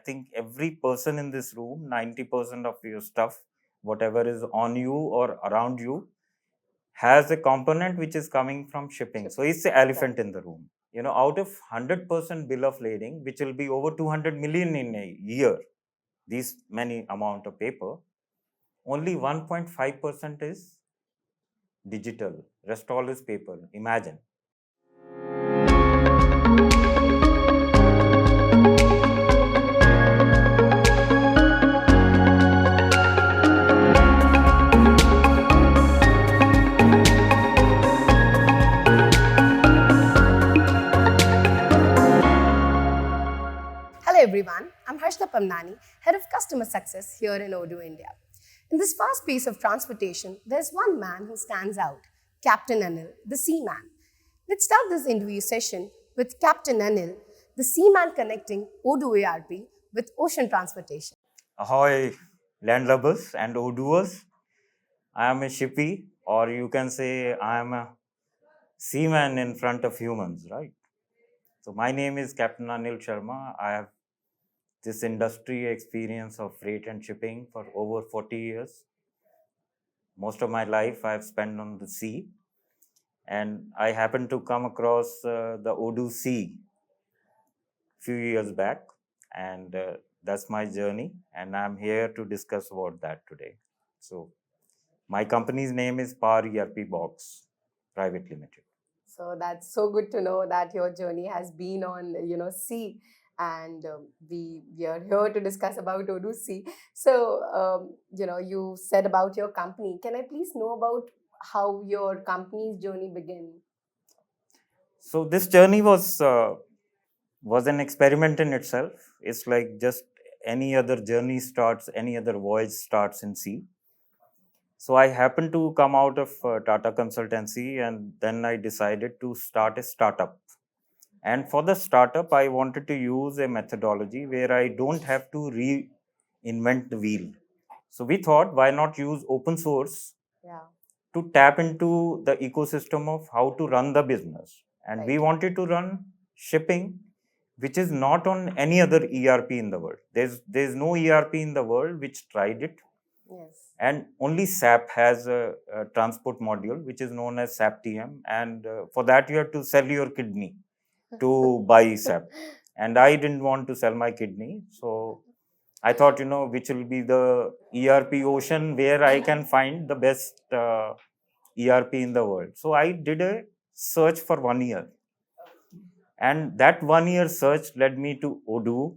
think every person in this room, 90% of your stuff, whatever is on you or around you, has a component which is coming from shipping. So it's the elephant in the room. Out of 100% bill of lading, which will be over 200 million in a year, these many amount of paper, only 1.5% is digital. Rest all is paper. Imagine. Hello everyone, I'm Harshda Pamnani, Head of Customer Success here in Odoo, India. In this fast pace of transportation, there's one man who stands out, Captain Anil, the seaman. Let's start this interview session with Captain Anil, the seaman connecting Odoo ERP with ocean transportation. Ahoy, landlubbers and Odooers. I am a shippy, or you can say I am a seaman in front of humans, right? So my name is Captain Anil Sharma. I have this industry experience of freight and shipping for over 40 years. Most of my life I have spent on the sea, and I happened to come across the Odoo Sea few years back, and that's my journey, and I'm here to discuss about that today. So my company's name is Powerp Box Private Limited. So that's so good to know that your journey has been on, sea, and we are here to discuss about Odoo Sea. So, you said about your company. Can I please know about how your company's journey began? So this journey was an experiment in itself. It's like just any other journey starts, any other voyage starts in sea. So I happened to come out of Tata Consultancy, and then I decided to start a startup. And for the startup, I wanted to use a methodology where I don't have to reinvent the wheel. So we thought, why not use open source to tap into the ecosystem of how to run the business. And we wanted to run shipping, which is not on any other ERP in the world. There's no ERP in the world which tried it. Yes. And only SAP has a transport module, which is known as SAP TM. And for that, you have to sell your kidney to buy SAP. And I didn't want to sell my kidney. So I thought, which will be the ERP ocean where I can find the best ERP in the world. So I did a search for 1 year. And that 1 year search led me to Odoo.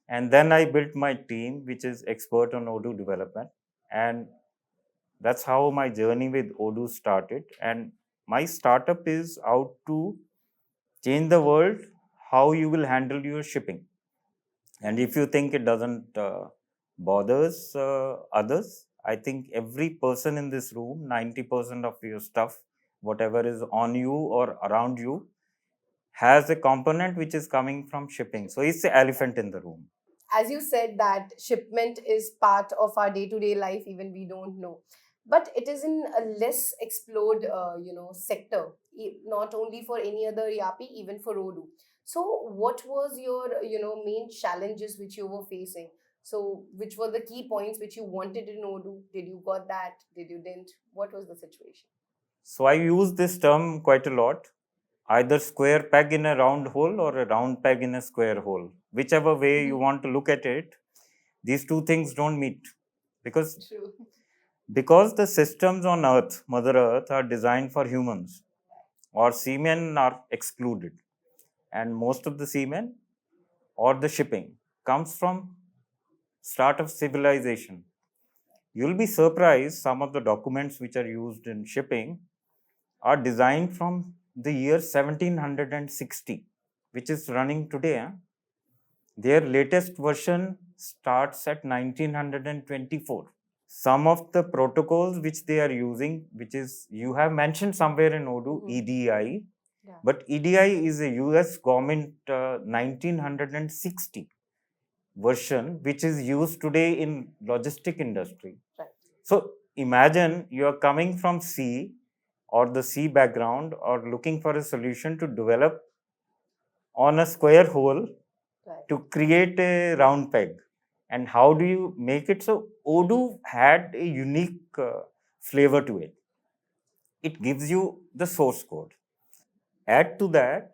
And then I built my team, which is expert on Odoo development. And that's how my journey with Odoo started. And my startup is out to change the world, how you will handle your shipping. And if you think it doesn't bothers others, I think every person in this room, 90% of your stuff, whatever is on you or around you, has a component which is coming from shipping. So it's the elephant in the room. As you said that shipment is part of our day-to-day life, even we don't know. But it is in a less explored, sector, not only for any other ERP, even for Odoo. So what was your, main challenges which you were facing? So which were the key points which you wanted in Odoo? Did you got that? Did you didn't? What was the situation? So I use this term quite a lot. Either square peg in a round hole or a round peg in a square hole. Whichever way you want to look at it, these two things don't meet. Because the systems on Earth, Mother Earth, are designed for humans, or seamen are excluded. And most of the seamen or the shipping comes from start of civilization. You'll be surprised some of the documents which are used in shipping are designed from the year 1760, which is running today. Their latest version starts at 1924. Some of the protocols which they are using, which is, you have mentioned somewhere in Odoo, EDI, but EDI is a US government 1960 version, which is used today in logistic industry. Right. So imagine you are coming from sea or the sea background or looking for a solution to develop on a square hole Right. to create a round peg. And how do you make it? So Odoo had a unique flavor to it. It gives you the source code. Add to that,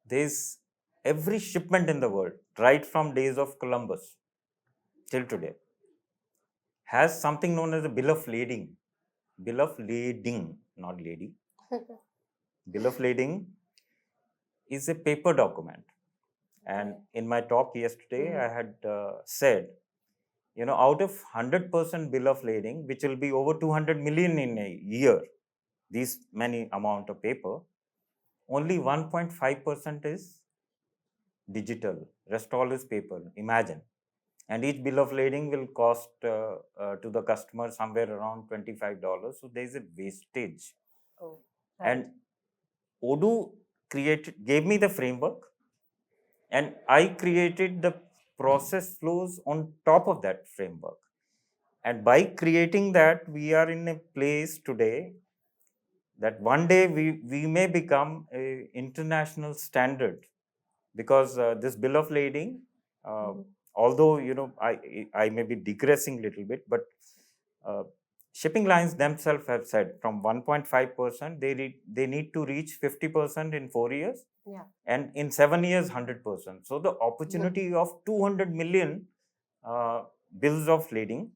there's every shipment in the world, right from days of Columbus till today, has something known as a bill of lading. Bill of lading, not lady. Bill of lading is a paper document. And in my talk yesterday, I had said, out of 100% bill of lading, which will be over 200 million in a year, these many amount of paper, only 1.5% is digital. Rest all is paper. Imagine. And each bill of lading will cost to the customer somewhere around $25. So there is a wastage. Oh, And Odoo gave me the framework, and I created the process flows on top of that framework. And by creating that, we are in a place today that one day we may become a international standard, because this bill of lading, although I may be digressing a little bit, but uh, shipping lines themselves have said from 1.5% they need to reach 50% in 4 years, Yeah. and in 7 years 100%. So the opportunity of 200 million bills of lading,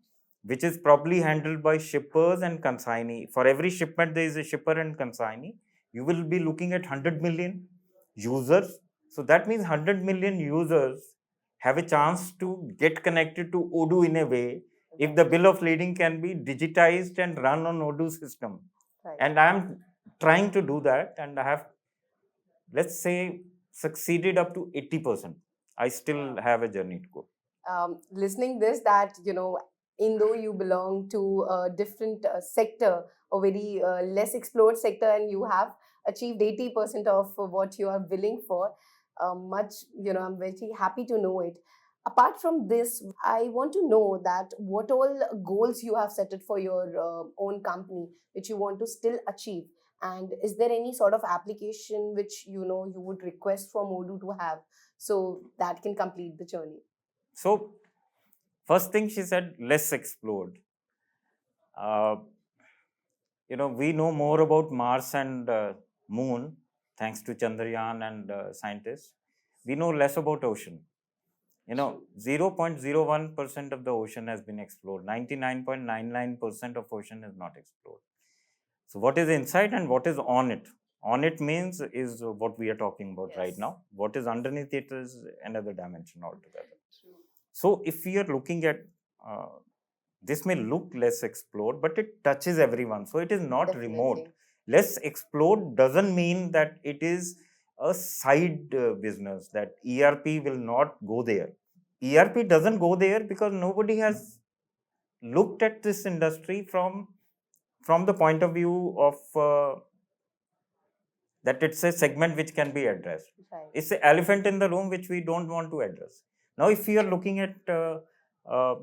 which is probably handled by shippers and consignee. For every shipment, there is a shipper and consignee. You will be looking at 100 million users. So that means 100 million users have a chance to get connected to Odoo in a way, if the bill of lading can be digitized and run on Odoo system. Right. And I'm trying to do that, and I have, let's say, succeeded up to 80%. I still have a journey to go. Listening this, that in though you belong to a different sector, a very less explored sector, and you have achieved 80% of what you are willing for, much I'm very happy to know it. Apart from this, I want to know that what all goals you have set it for your own company which you want to still achieve, and is there any sort of application which you would request from Odoo to have so that can complete the journey? So, first thing she said, less explored. Uh, we know more about Mars and Moon thanks to Chandrayaan and scientists. We know less about ocean. 0.01% of the ocean has been explored. 99.99% of ocean is not explored. So, what is inside and what is on it? On it means is what we are talking about right now. What is underneath it is another dimension altogether. So, if we are looking at this, may look less explored, but it touches everyone. So, it is not remote. Less explored doesn't mean that it is a side business, that ERP will not go there. ERP doesn't go there because nobody has looked at this industry from the point of view of that it's a segment which can be addressed. Right. It's an elephant in the room which we don't want to address. Now, if you are looking at uh,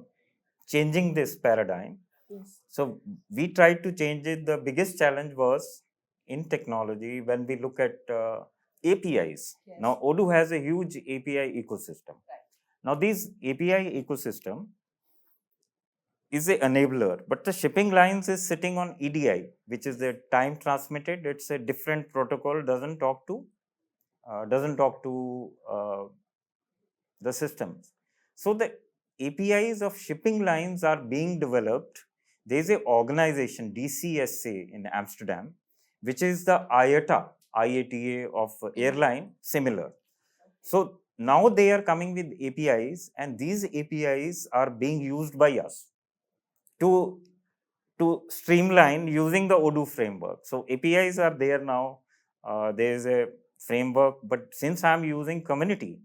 changing this paradigm, Yes. so we tried to change it. The biggest challenge was in technology when we look at APIs. Yes. Now, Odoo has a huge API ecosystem. Right. Now, these API ecosystem is a enabler, but the shipping lines is sitting on EDI, which is the time transmitted. It's a different protocol. Doesn't talk to the systems. So the APIs of shipping lines are being developed. There is a organization DCSA in Amsterdam, which is the IATA of airline, similar. So now they are coming with APIs, and these APIs are being used by us to streamline using the Odoo framework. So APIs are there now. There is a framework, but since I'm using community,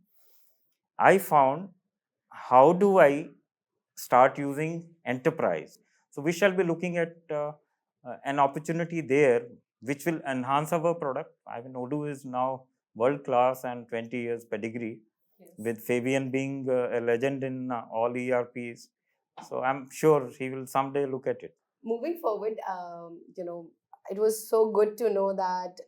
I found, how do I start using enterprise? So we shall be looking at an opportunity there which will enhance our product. I mean, Odoo is now world class and 20 years pedigree, with Fabian being a legend in all ERPs. So I'm sure he will someday look at it. Moving forward, it was so good to know that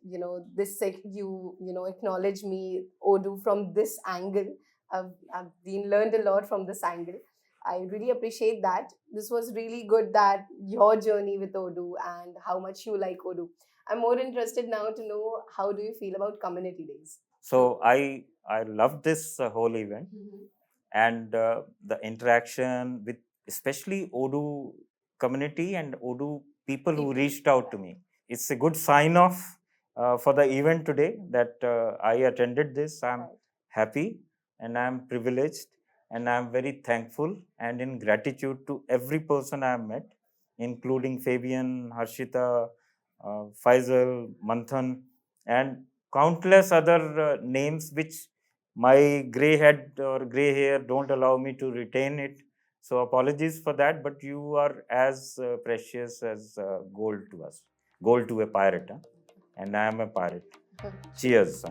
this you acknowledge me Odoo from this angle, I've been learned a lot from this angle. I really appreciate that. This was really good, that your journey with Odoo and how much you like Odoo. I'm more interested now to know, how do you feel about community days? So I love this whole event, and the interaction with especially Odoo community and Odoo people who reached out to me. It's a good sign off for the event today that I attended this. I'm happy and I'm privileged and I'm very thankful and in gratitude to every person I have met, including Fabian, Harshita, Faisal, Manthan, and countless other names which my gray head or gray hair don't allow me to retain it. So apologies for that, but you are as precious as gold to us, gold to a pirate, huh? And I am a pirate. Cheers.